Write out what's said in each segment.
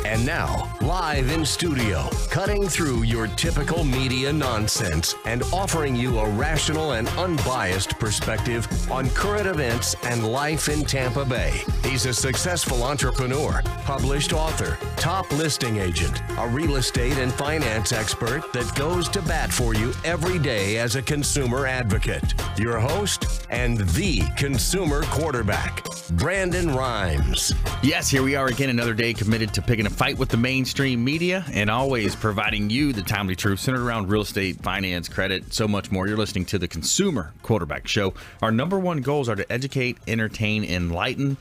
And now, live in studio, cutting through your typical media nonsense and offering you a rational and unbiased perspective on current events and life in Tampa Bay. He's a successful entrepreneur, published author, top listing agent, a real estate and finance expert that goes to bat for you every day as a consumer advocate. Your host and the consumer quarterback, Brandon Rhymes. Yes, here we are again, another day committed to picking a fight with the mainstream media and always providing you the timely truth centered around real estate, finance, credit, so much more. You're listening to the Consumer Quarterback Show. Our number one goals are to educate, entertain, enlighten,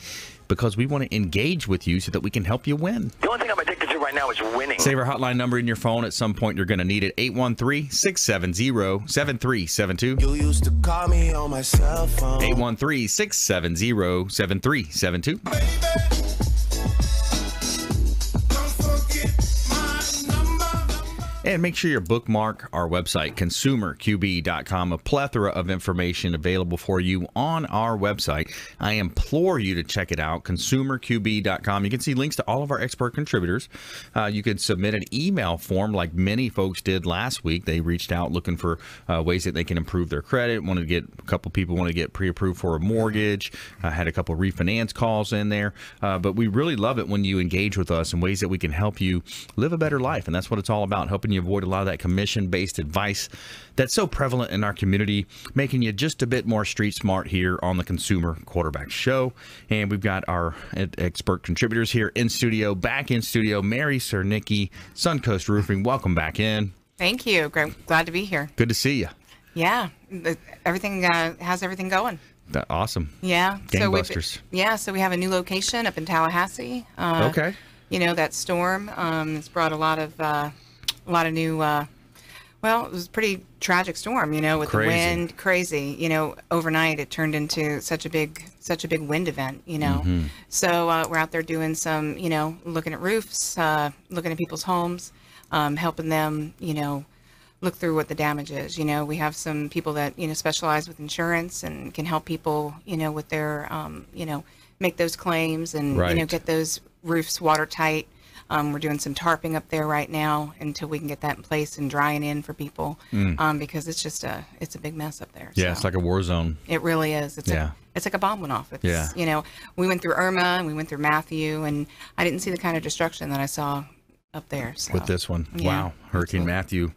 because we want to engage with you so that we can help you win. The only thing I'm addicted to right now is winning. Save our hotline number in your phone. At some point, you're going to need it. 813-670-7372. You used to call me on my cell phone. 813-670-7372. And make sure you bookmark our website, consumerqb.com. A plethora of information available for you on our website. I implore you to check it out, consumerqb.com. You can see links to all of our expert contributors. You can submit an email form like many folks did last week. They reached out looking for ways that they can improve their credit. A couple people want to get pre-approved for a mortgage. Had a couple refinance calls in there. But we really love it when you engage with us in ways that we can help you live a better life. And that's what it's all about, helping you avoid a lot of that commission-based advice that's so prevalent in our community, making you just a bit more street smart here on the Consumer Quarterback Show. And we've got our expert contributors here in studio, back in studio. Mary Surnicki, Suncoast Roofing, welcome back in. Thank you. Glad to be here. Good to see you. Yeah, everything how's everything going? Awesome. Yeah. Gangbusters. So we have a new location up in Tallahassee. Okay. You know, that storm has brought a lot of new, well, it was a pretty tragic storm, you know, with the wind, crazy, you know, overnight it turned into such a big wind event, you know. Mm-hmm. So we're out there doing some, you know, looking at roofs, looking at people's homes, helping them, you know, look through what the damage is. You know, we have some people that, you know, specialize with insurance and can help people, you know, with their, you know, make those claims and, you know, get those roofs watertight. We're doing some tarping up there right now until we can get that in place and drying in for people, because it's just it's a big mess up there. Yeah, so. It's like a war zone. It really is. It's like a bomb went off. It's, you know, we went through Irma and we went through Matthew, and I didn't see the kind of destruction that I saw up there. So. With this one. Yeah, wow. Hurricane Matthew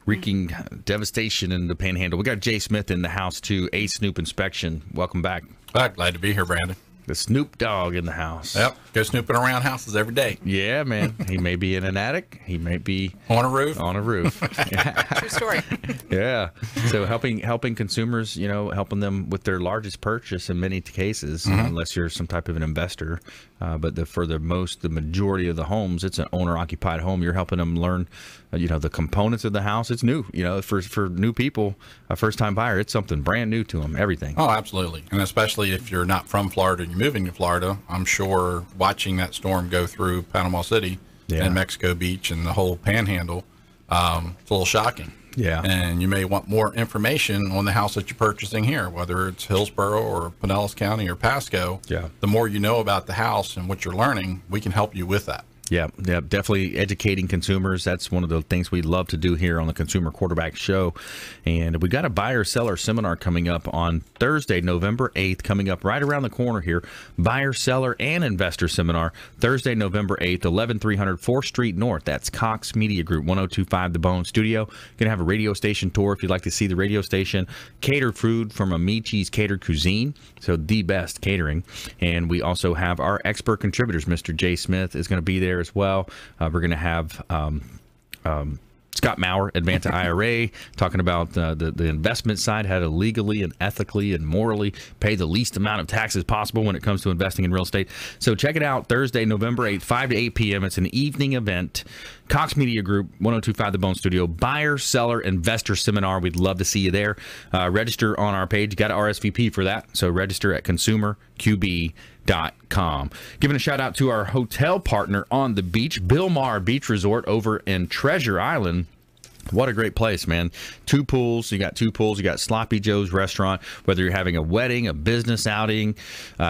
wreaking devastation in the Panhandle. We got Jay Smith in the house too. A Snoop Inspection. Welcome back. Glad to be here, Brandon. The Snoop Dogg in the house. Yep, go snooping around houses every day. Yeah, man. He may be in an attic. He may be on a roof. True story. Yeah. So helping consumers, you know, helping them with their largest purchase in many cases, unless you're some type of an investor. But for the majority of the homes, it's an owner-occupied home. You're helping them learn, you know, the components of the house. It's new, you know, for new people, a first-time buyer, it's something brand new to them, everything. Oh, absolutely. And especially if you're not from Florida and you're moving to Florida, I'm sure watching that storm go through Panama City and Mexico Beach and the whole Panhandle, it's a little shocking. Yeah. And you may want more information on the house that you're purchasing here, whether it's Hillsborough or Pinellas County or Pasco. Yeah. The more you know about the house and what you're learning, we can help you with that. Yeah, definitely educating consumers. That's one of the things we love to do here on the Consumer Quarterback Show. And we got a buyer-seller seminar coming up on Thursday, November 8th, coming up right around the corner here. Buyer-seller and investor seminar, Thursday, November 8th, 11300 4th Street North. That's Cox Media Group, 1025 The Bone Studio. Going to have a radio station tour if you'd like to see the radio station. Catered food from a Maty's Catered Cuisine, so the best catering. And we also have our expert contributors. Mr. Jay Smith is going to be there as well. We're going to have Scott Maurer, Advanta IRA, talking about the investment side, how to legally and ethically and morally pay the least amount of taxes possible when it comes to investing in real estate. So check it out Thursday, November 8th, 5 to 8 p.m. It's an evening event. Cox Media Group, 1025 The Bone Studio, buyer, seller, investor seminar. We'd love to see you there. Register on our page. You got to RSVP for that. So register at consumerqb.com. Giving a shout out to our hotel partner on the beach, Bill Maher Beach Resort over in Treasure Island. What a great place, man. 2 pools. You got 2 pools. You got Sloppy Joe's restaurant, whether you're having a wedding, a business outing,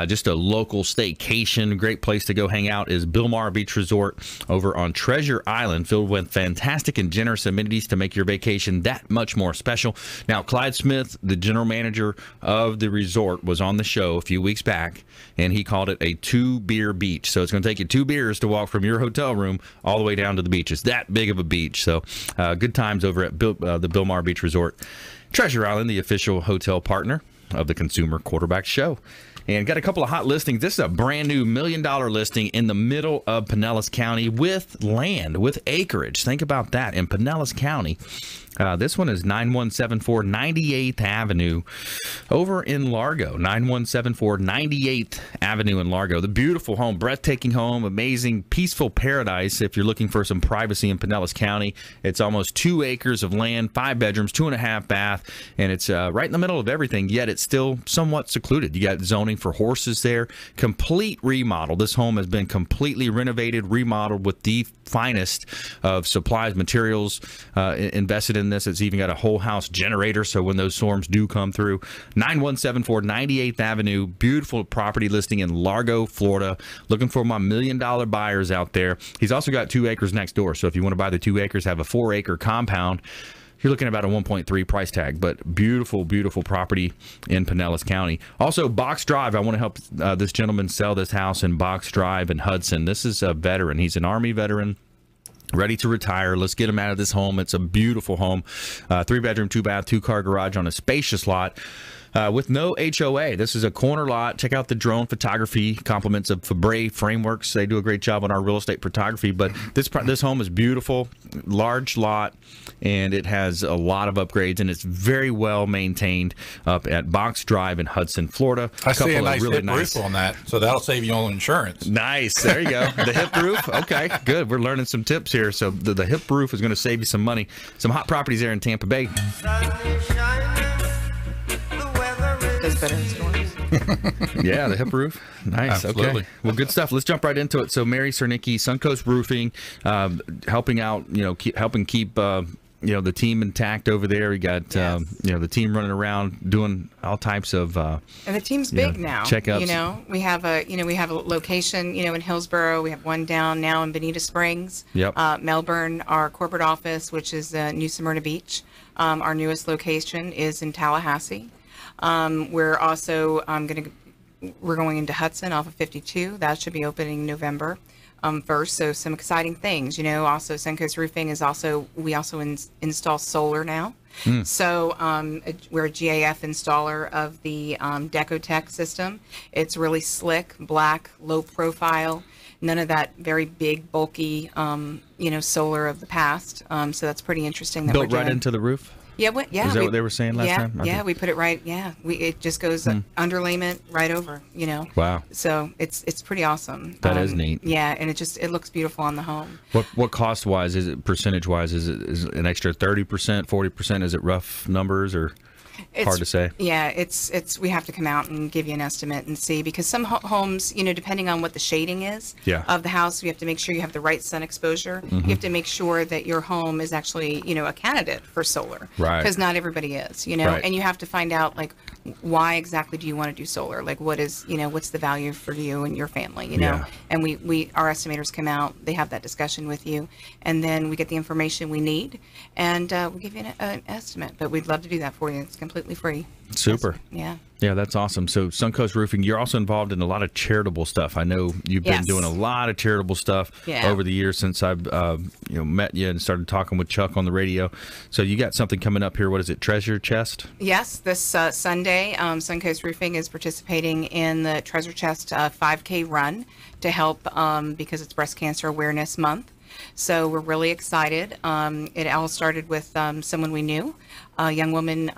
just a local staycation. Great place to go hang out is Bilmar Beach Resort over on Treasure Island, filled with fantastic and generous amenities to make your vacation that much more special. Now, Clyde Smith, the general manager of the resort, was on the show a few weeks back, and he called it a 2-beer beach. So it's going to take you 2 beers to walk from your hotel room all the way down to the beach. It's that big of a beach. So good times over at the Bilmar Beach Resort. Treasure Island, the official hotel partner of the Consumer Quarterback Show. And got a couple of hot listings. This is a brand new $1 million listing in the middle of Pinellas County with land, with acreage. Think about that in Pinellas County. This one is 9174 98th Avenue over in Largo. 9174 98th Avenue in Largo. The beautiful home, breathtaking home, amazing, peaceful paradise if you're looking for some privacy in Pinellas County. It's almost 2 acres of land, 5 bedrooms, 2.5 bath, and it's right in the middle of everything, yet it's still somewhat secluded. You got zoning for horses there. Complete remodel. This home has been completely renovated, remodeled with the finest of supplies, materials invested in this. It's even got a whole house generator, so when those storms do come through. 9174 98th Avenue, beautiful property listing in Largo, Florida. Looking for my $1 million buyers out there. He's also got 2 acres next door, so if you want to buy the 2 acres, have a 4-acre compound, you're looking at about a 1.3 price tag, but beautiful, beautiful property in Pinellas County. Also, Box Drive. I want to help this gentleman sell this house in Box Drive in Hudson. This is a veteran. He's an Army veteran, ready to retire. Let's get him out of this home. It's a beautiful home. 3-bedroom, 2-bath, 2-car garage on a spacious lot. With no HOA. This is a corner lot. Check out the drone photography. Compliments of Fabre Frameworks. They do a great job on our real estate photography. But this home is beautiful, large lot, and it has a lot of upgrades, and it's very well maintained up at Box Drive in Hudson, Florida. I see a nice hip roof on that, so that'll save you on insurance. Nice. There you go. The hip roof. Okay, good. We're learning some tips here. So the hip roof is going to save you some money. Some hot properties there in Tampa Bay. Better in storms. Yeah, the hip roof. Nice. Absolutely. Okay. Well, good stuff. Let's jump right into it. So, Mary Surnicki, Suncoast Roofing, helping out. Helping keep the team intact over there. We got the team running around doing all types of. And the team's big now. Checkups. We have a location in Hillsborough. We have one down now in Bonita Springs. Yep. Melbourne, our corporate office, which is New Smyrna Beach. Our newest location is in Tallahassee. We're also we're going into Hudson off of 52. That should be opening November 1st. So some exciting things. Also Suncoast Roofing is we also install solar now. So we're a GAF installer of the Decotech system. It's really slick, black, low profile. None of that very big, bulky, solar of the past. So that's pretty interesting. That built right into the roof. Yeah, Is that what they were saying last time? Yeah, we put it right. Yeah, it just goes underlayment right over. Wow. So it's pretty awesome. That is neat. Yeah, and it looks beautiful on the home. What cost wise is it? Percentage wise is it an extra 30%, 40%? Is it rough numbers or? Hard to say. Yeah, it's we have to come out and give you an estimate and see, because some homes, depending on what the shading is of the house, you have to make sure you have the right sun exposure. You have to make sure that your home is actually, a candidate for solar. Right. Because not everybody is, Right. And you have to find out, why exactly do you want to do solar? What is, what's the value for you and your family, Yeah. And our estimators come out, they have that discussion with you, and then we get the information we need, and we'll give you an estimate. But we'd love to do that for you. It's completely free. Super. Yeah. Yeah, that's awesome. So Suncoast Roofing, you're also involved in a lot of charitable stuff. I know you've been doing a lot of charitable stuff over the years since I've met you and started talking with Chuck on the radio. So you got something coming up here. What is it? Treasure Chest? Yes, this Sunday, Suncoast Roofing is participating in the Treasure Chest 5K run to help because it's Breast Cancer Awareness Month. So we're really excited. It all started with someone we knew, a young woman,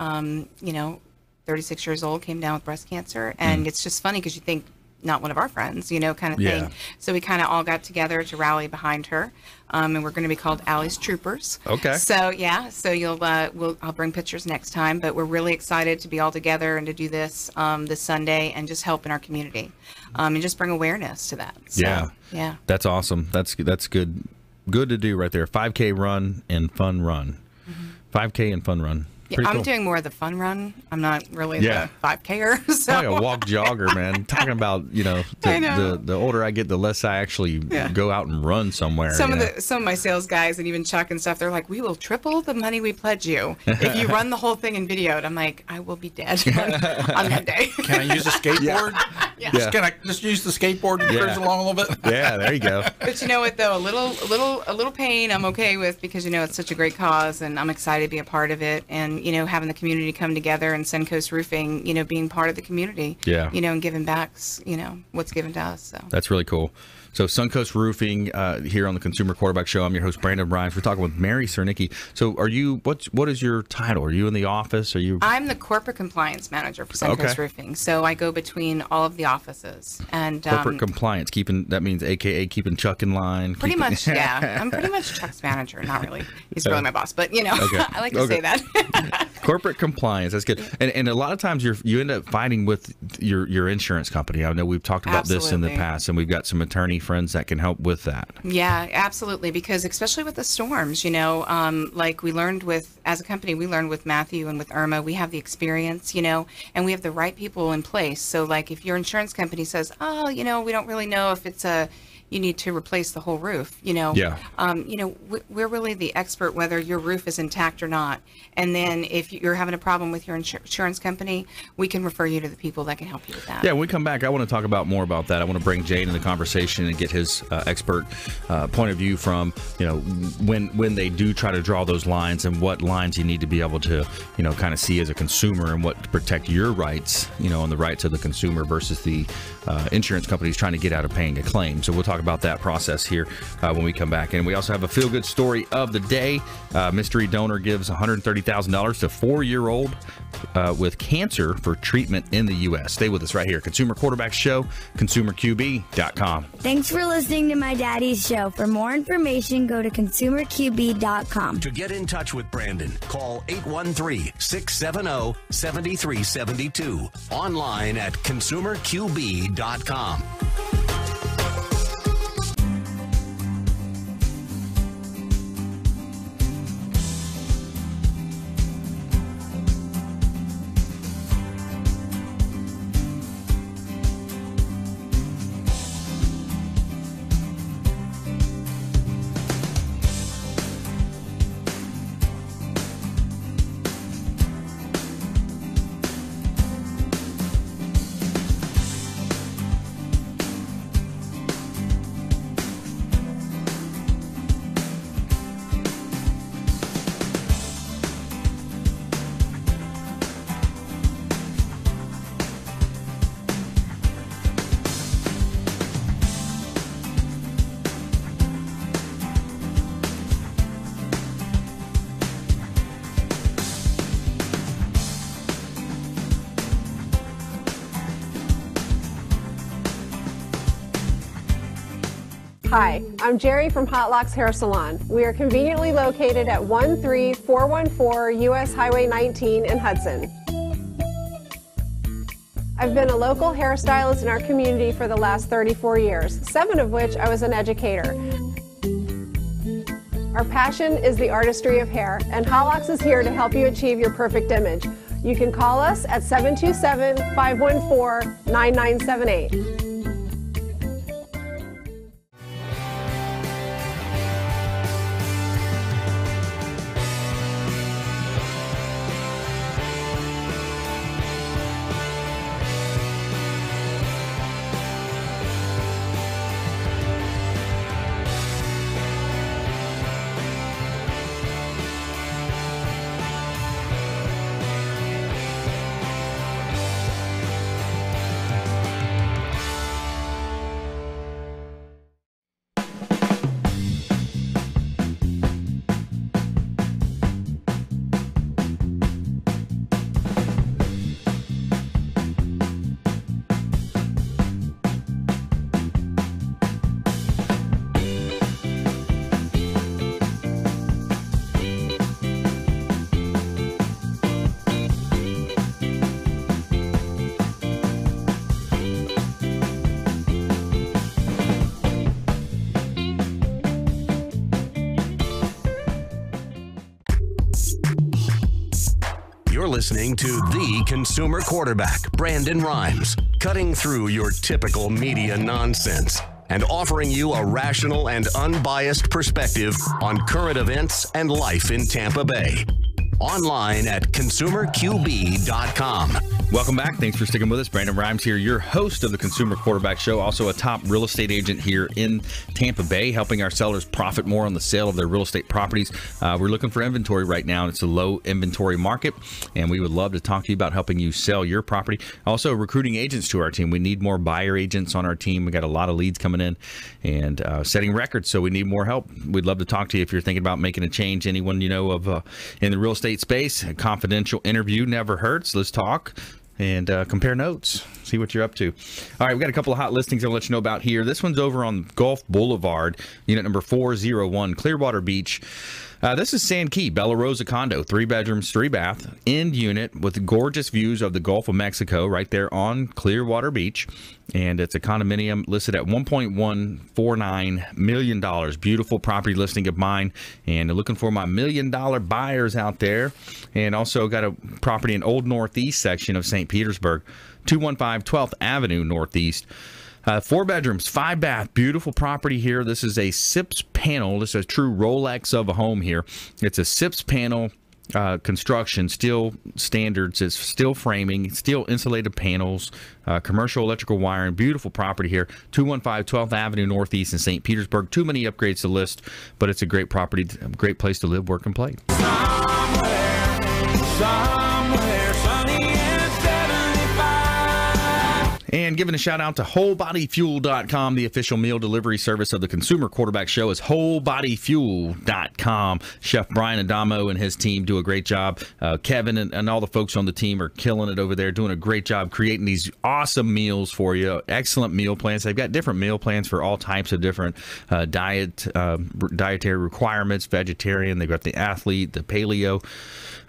36 years old, came down with breast cancer. And it's just funny because you think not one of our friends, kind of thing. So we kind of all got together to rally behind her. And we're going to be called Allie's Troopers. Okay. So, so I'll bring pictures next time. But we're really excited to be all together and to do this this Sunday and just help in our community and just bring awareness to that. So, yeah. That's awesome. That's good. Good to do right there. 5K run and fun run. 5K and fun run. Yeah, I'm doing more of the fun run. I'm not really the 5K-er. So. Like a walk jogger, man. Talking about, the older I get, the less I actually go out and run somewhere. Some of my sales guys and even Chuck and stuff, they're like, we will triple the money we pledge you if you run the whole thing and video it. I'm like, I will be dead on that day. Can I use a skateboard? Yeah. Can I just use the skateboard to cruise along a little bit? Yeah, there you go. But you know what, though? A little pain I'm okay with because, it's such a great cause and I'm excited to be a part of it. And, having the community come together and Suncoast Roofing, being part of the community, and giving back, what's given to us. So that's really cool. So Suncoast Roofing here on the Consumer Quarterback Show. I'm your host, Brandon Rhymes. We're talking with Mary Surnicki. So are you, what is your title? Are you in the office? I'm the corporate compliance manager for Suncoast Roofing. So I go between all of the offices. And corporate compliance, that means AKA keeping Chuck in line. Pretty much, yeah. I'm pretty much Chuck's manager. Not really. He's really my boss, but I like to say that. Corporate compliance, that's good. And a lot of times you end up fighting with your insurance company. I know we've talked about this in the past, and we've got some attorney friends that can help with that. Yeah, absolutely. Because especially with the storms, like we learned as a company, we learned with Matthew and with Irma, we have the experience, and we have the right people in place. So like if your insurance company says, oh, we don't really know if it's you need to replace the whole roof, we're really the expert whether your roof is intact or not. And then if you're having a problem with your insurance company, we can refer you to the people that can help you with that. Yeah, when we come back, I want to talk about more about that. I want to bring Jane in the conversation and get his expert point of view from, when they do try to draw those lines and what lines you need to be able to, kind of see as a consumer and what to protect your rights, on the rights of the consumer versus the insurance companies trying to get out of paying a claim. So we'll talk about that process here when we come back. And we also have a feel-good story of the day. Mystery donor gives $130,000 to 4-year-old with cancer for treatment in the U.S. Stay with us right here. Consumer Quarterback Show, consumerqb.com. Thanks for listening to my daddy's show. For more information, go to consumerqb.com. To get in touch with Brandon, call 813-670-7372. Online at consumerqb.com. Hi, I'm Jerry from Hot Locks Hair Salon. We are conveniently located at 13414 US Highway 19 in Hudson. I've been a local hairstylist in our community for the last 34 years, 7 of which I was an educator. Our passion is the artistry of hair, and Hot Locks is here to help you achieve your perfect image. You can call us at 727-514-9978. You're listening to the consumer quarterback, Brandon Rhymes, cutting through your typical media nonsense and offering you a rational and unbiased perspective on current events and life in Tampa Bay. Online at consumerqb.com. Welcome back. Thanks for sticking with us. Brandon Rhymes here, your host of the Consumer Quarterback Show, also a top real estate agent here in Tampa Bay, helping our sellers profit more on the sale of their real estate properties. We're looking for inventory right now, and it's a low inventory market, and we would love to talk to you about helping you sell your property. Also, recruiting agents to our team. We need more buyer agents on our team. We got a lot of leads coming in and setting records, so we need more help. We'd love to talk to you if you're thinking about making a change. Anyone you know of in the real estate space, a confidential interview never hurts. Let's talk and compare notes, see what you're up to. All right, we've got a couple of hot listings I'll let you know about here. This one's over on Gulf Boulevard, unit number 401, Clearwater Beach. This is Sand Key, Bella Rosa condo, 3 bedrooms, 3 bath, end unit with gorgeous views of the Gulf of Mexico right there on Clearwater Beach. And it's a condominium listed at $1.149 million. Beautiful property listing of mine. And looking for my $1 million buyers out there. And also got a property in Old Northeast section of St. Petersburg, 215 12th Avenue Northeast. 4 bedrooms, 5 bath, beautiful property here. This is a SIPS panel. This is a true Rolex of a home here. It's a SIPS panel construction, steel standards. It's steel framing, steel insulated panels, commercial electrical wiring. Beautiful property here. 215 12th Avenue Northeast in St. Petersburg. Too many upgrades to list, but it's a great property, a great place to live, work, and play. Somewhere sunny and 75. And giving a shout out to WholeBodyFuel.com, the official meal delivery service of the Consumer Quarterback Show is WholeBodyFuel.com. Chef Brian Adamo and his team do a great job. Kevin and all the folks on the team are killing it over there, doing a great job creating these awesome meals for you. Excellent meal plans. They've got different meal plans for all types of different dietary requirements, vegetarian. They've got the athlete, the paleo,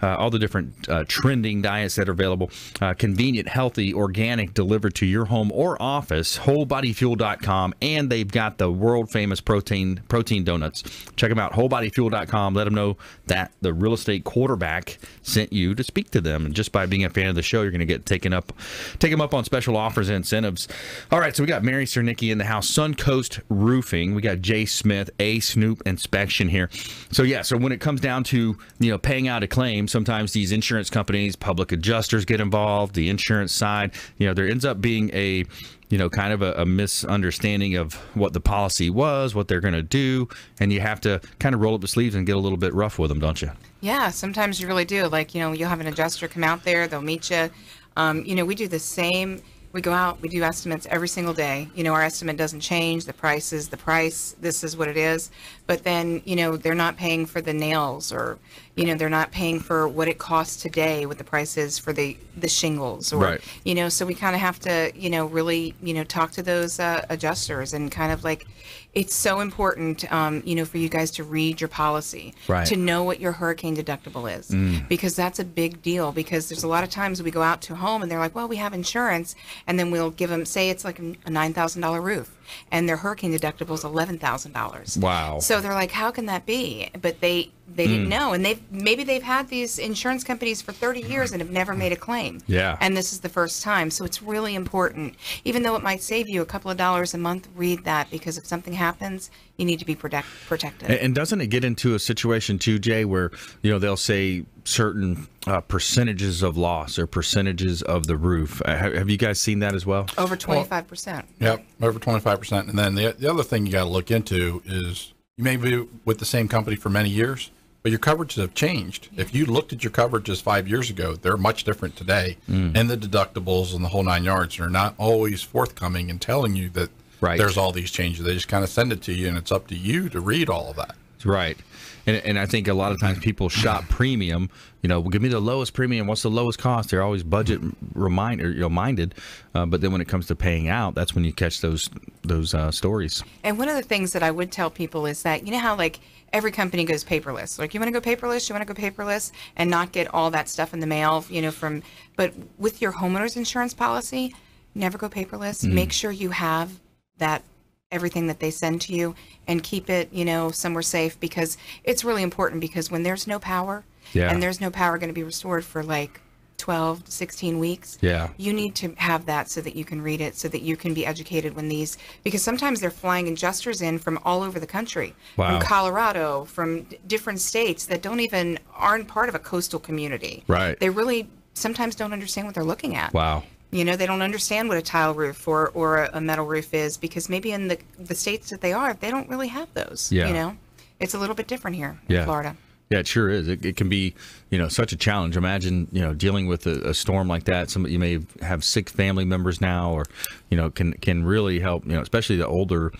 all the different trending diets that are available. Convenient, healthy, organic, delivered to your home or office. WholeBodyFuel.com, and they've got the world famous protein donuts. Check them out. WholeBodyFuel.com. Let them know that the real estate quarterback sent you to speak to them, and just by being a fan of the show, you're going to get take them up on special offers and incentives. All right, so we got Mary Surnicki in the house. Suncoast Roofing. We got Jay Smith, a Snoop Inspection here. So when it comes down to paying out a claim, sometimes these insurance companies, public adjusters get involved. The insurance side, there ends up being a kind of a misunderstanding of what the policy was, what they're going to do, and you have to kind of roll up the sleeves and get a little bit rough with them, don't you? Yeah, sometimes you really do. Like, you'll have an adjuster come out there, they'll meet you. We do the same. We go out, we do estimates every single day. Our estimate doesn't change. The price is the price. This is what it is. But then, they're not paying for the nails, or, they're not paying for what it costs today, what the price is for the shingles. Or, right. So we kind of have to, really, talk to those adjusters, and kind of like, it's so important, for you guys to read your policy, right, to know what your hurricane deductible is, because that's a big deal. Because there's a lot of times we go out to a home and they're like, well, we have insurance, and then we'll give them, say it's like a $9,000 roof, and their hurricane deductible is $11,000. Wow. So they're like, how can that be? But they didn't know, and maybe they've had these insurance companies for 30 years and have never made a claim. Yeah. And this is the first time. So it's really important. Even though it might save you a couple of dollars a month, read that, because if something happens, you need to be protected. And doesn't it get into a situation too, Jay, where they'll say certain percentages of loss or percentages of the roof? Have you guys seen that as well? Over 25%. Yep, over 25%. And then the other thing you got to look into is, you may be with the same company for many years, but your coverages have changed. Yeah. If you looked at your coverages 5 years ago, they're much different today. And the deductibles and the whole 9 yards are not always forthcoming and telling you that there's all these changes. They just kind of send it to you, and it's up to you to read all of that. Right. And I think a lot of times people shop premium, give me the lowest premium. What's the lowest cost? They're always budget minded. But then when it comes to paying out, that's when you catch those stories. And one of the things that I would tell people is that, how like every company goes paperless. Like, you want to go paperless and not get all that stuff in the mail, but with your homeowner's insurance policy, never go paperless. Make sure you have that everything that they send to you and keep it, somewhere safe, because it's really important, because when there's no power and there's no power going to be restored for like 12 to 16 weeks, you need to have that so that you can read it, so that you can be educated when because sometimes they're flying adjusters in from all over the country, from Colorado, from different states that aren't part of a coastal community. Right. They really sometimes don't understand what they're looking at. Wow. They don't understand what a tile roof or a metal roof is, because maybe in the states that they don't really have those. It's a little bit different here in Florida. Yeah, it sure is. It can be, such a challenge. Imagine, dealing with a storm like that. You may have sick family members now, or, can really help, especially the older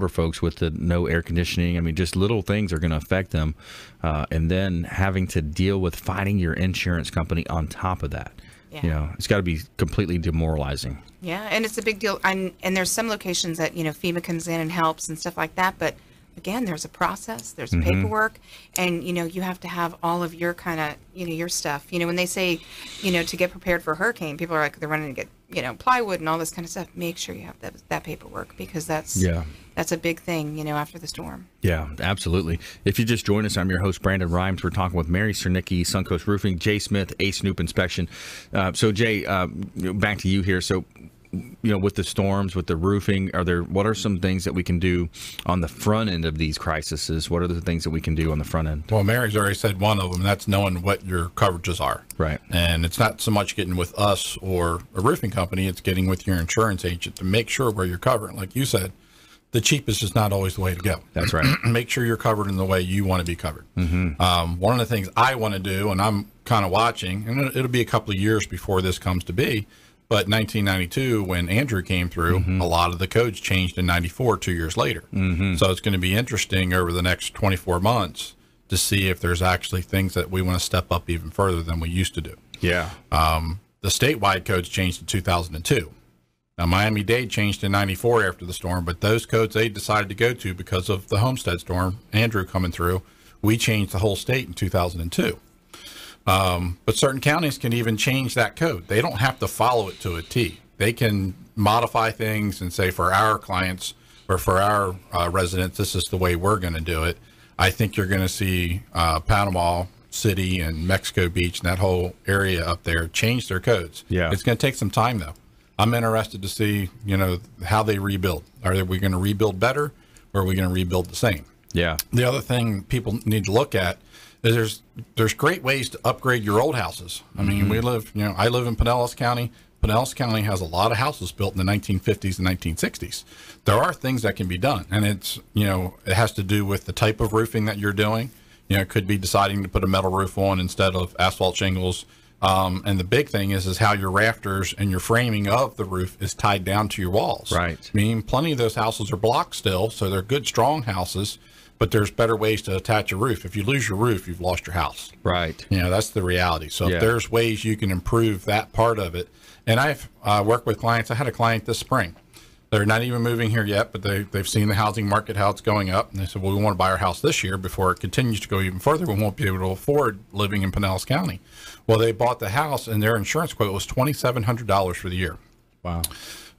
folks with the no air conditioning. I mean, just little things are going to affect them. And then having to deal with fighting your insurance company on top of that. Yeah. It's got to be completely demoralizing. Yeah, and it's a big deal. And there's some locations that, FEMA comes in and helps and stuff like that. But again, there's a process, there's paperwork, and, you have to have all of your kind of, your stuff. When they say, to get prepared for a hurricane, people are like, they're running to get, plywood and all this kind of stuff. Make sure you have that paperwork, because that's a big thing, after the storm. Yeah, absolutely. If you just joined us, I'm your host, Brandon Rhymes. We're talking with Mary Surnicki, Suncoast Roofing, Jay Smith, Snoop Inspection. So, Jay, back to you here. So, with the storms, with the roofing, what are some things that we can do on the front end of these crises? What are the things that we can do on the front end? Well, Mary's already said one of them, and that's knowing what your coverages are. Right. And it's not so much getting with us or a roofing company, it's getting with your insurance agent to make sure where you're covered. Like you said, the cheapest is not always the way to go. That's right. Make sure you're covered in the way you want to be covered. Mm-hmm. One of the things I want to do, and I'm kind of watching, and it'll be a couple of years before this comes to be, but 1992, when Andrew came through, a lot of the codes changed in 94, 2 years later. So it's going to be interesting over the next 24 months to see if there's actually things that we want to step up even further than we used to do. Yeah. The statewide codes changed in 2002. Now, Miami-Dade changed in 94 after the storm, but those codes they decided to go to because of the Homestead storm, Andrew coming through. We changed the whole state in 2002. But certain counties can even change that code. They don't have to follow it to a T. They can modify things and say, for our clients or for our residents, this is the way we're going to do it. I think you're going to see Panama City and Mexico Beach and that whole area up there change their codes. Yeah. It's going to take some time, though. I'm interested to see, how they rebuild. Are we going to rebuild better, or are we going to rebuild the same? Yeah. The other thing people need to look at is there's great ways to upgrade your old houses. I mean, I live in Pinellas County. Pinellas County has a lot of houses built in the 1950s and 1960s. There are things that can be done, and it's, it has to do with the type of roofing that you're doing. It could be deciding to put a metal roof on instead of asphalt shingles. And the big thing is how your rafters and your framing of the roof is tied down to your walls. Right. I mean, plenty of those houses are block still, so they're good, strong houses, but there's better ways to attach a roof. If you lose your roof, you've lost your house. Right. That's the reality. So if there's ways you can improve that part of it. And I've worked with clients. I had a client this spring. They're not even moving here yet, but they've seen the housing market, how it's going up. And they said, well, we want to buy our house this year before it continues to go even further. We won't be able to afford living in Pinellas County. Well, they bought the house, and their insurance quote was $2,700 for the year. Wow.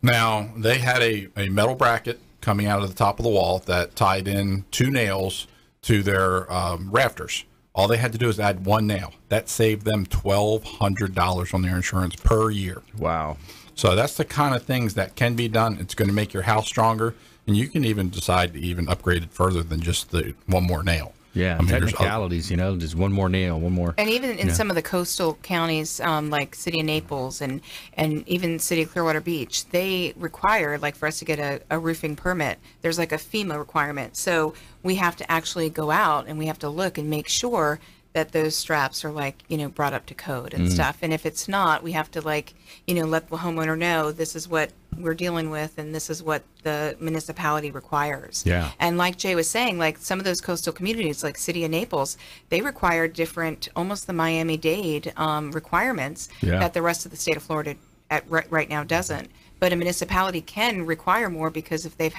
Now, they had a metal bracket coming out of the top of the wall that tied in 2 nails to their rafters. All they had to do is add 1 nail. That saved them $1,200 on their insurance per year. Wow. So that's the kind of things that can be done. It's going to make your house stronger, and you can even decide to even upgrade it further than just the 1 more nail. Yeah, technicalities, just 1 more nail, 1 more. And even in some of the coastal counties, like City of Naples and even City of Clearwater Beach, they require, like, for us to get a roofing permit, there's like a FEMA requirement. So we have to actually go out and we have to look and make sure that those straps are, like, brought up to code and stuff. And if it's not, we have to, like, let the homeowner know this is what we're dealing with and this is what the municipality requires. Yeah. And like Jay was saying, like, some of those coastal communities, like City of Naples, they require different, almost the Miami-Dade requirements that the rest of the state of Florida right now doesn't. but a municipality can require more because if they've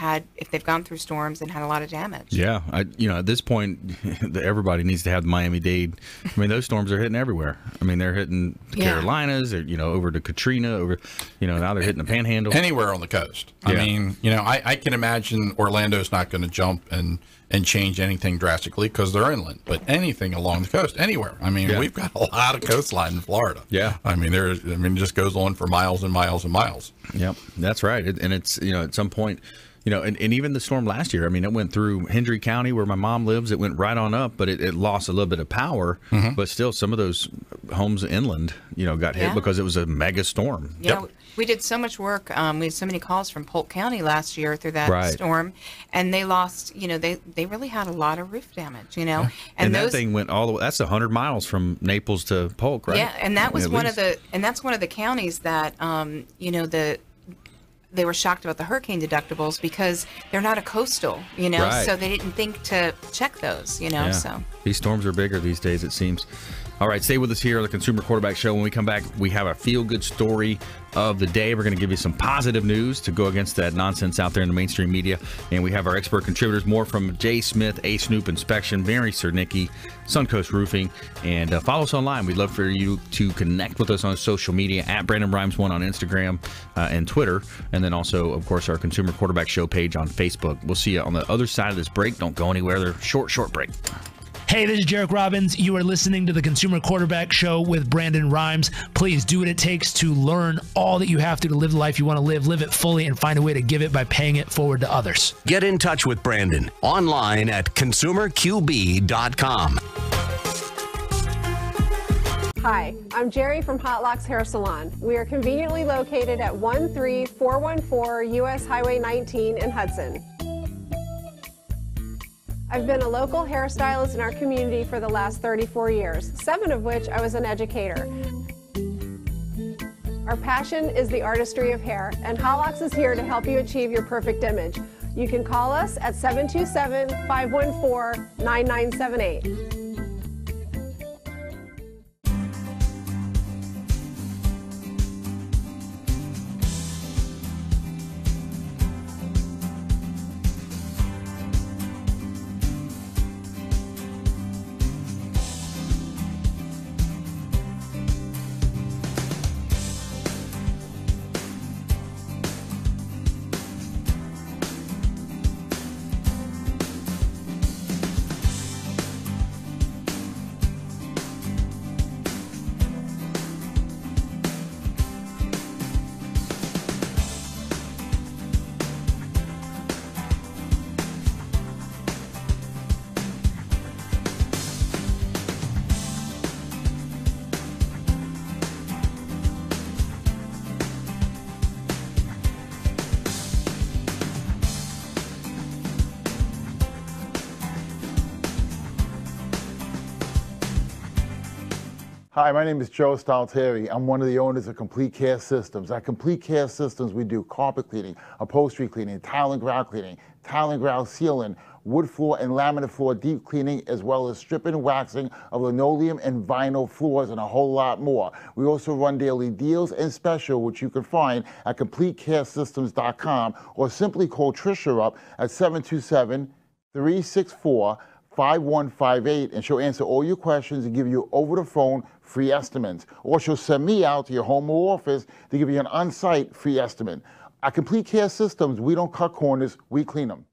gone through storms and had a lot of damage. Yeah, at this point, everybody needs to have the Miami-Dade. I mean, those storms are hitting everywhere. I mean, they're hitting the Carolinas, or, over to Katrina, over, now they're hitting the Panhandle. Anywhere on the coast. Yeah. I mean, I can imagine Orlando's not going to jump and change anything drastically because they're inland, but anything along the coast, anywhere. I mean, we've got a lot of coastline in Florida. Yeah. I mean, it just goes on for miles and miles and miles. Yep, that's right. And it's, at some point, and even the storm last year, I mean, it went through Hendry County where my mom lives. It went right on up, but it lost a little bit of power. But still, some of those homes inland, got hit because it was a mega storm. Yeah, we did so much work. We had so many calls from Polk County last year through that storm, and they lost, they really had a lot of roof damage, Yeah. And that thing went all the way, that's 100 miles from Naples to Polk, right? Yeah, and that was that's one of the counties that, they were shocked about the hurricane deductibles because they're not a coastal, so they didn't think to check those, so. These storms are bigger these days, it seems. All right, stay with us here on the Consumer Quarterback Show. When we come back, we have a feel-good story of the day. We're going to give you some positive news to go against that nonsense out there in the mainstream media. And we have our expert contributors, more from Jay Smith, A Snoop Inspection, Mary Surnicki, Suncoast Roofing. And follow us online. We'd love for you to connect with us on social media, at Brandon Rhymes 1 on Instagram and Twitter. And then also, of course, our Consumer Quarterback Show page on Facebook. We'll see you on the other side of this break. Don't go anywhere. They're short break. Hey, this is Jarek Robbins. You are listening to the Consumer Quarterback Show with Brandon Rhymes. Please do what it takes to learn all that you have to live the life you want to live it fully, and find a way to give it by paying it forward to others. Get in touch with Brandon online at consumerqb.com. Hi, I'm Jerry from Hot Locks Hair Salon. We are conveniently located at 13414 US Highway 19 in Hudson. I've been a local hairstylist in our community for the last 34 years, 7 of which I was an educator. Our passion is the artistry of hair, and Hot Locks is here to help you achieve your perfect image. You can call us at 727-514-9978. Hi, my name is Joe Stalteri. I'm one of the owners of Complete Care Systems. At Complete Care Systems, we do carpet cleaning, upholstery cleaning, tile and grout cleaning, tile and grout sealing, wood floor and laminate floor deep cleaning, as well as stripping and waxing of linoleum and vinyl floors, and a whole lot more. We also run daily deals and special, which you can find at CompleteCareSystems.com, or simply call Tricia up at 727-364-5158, and she'll answer all your questions and give you over the phone free estimates. Or she'll send me out to your home or office to give you an on-site free estimate. At Complete Care Systems, we don't cut corners, we clean them.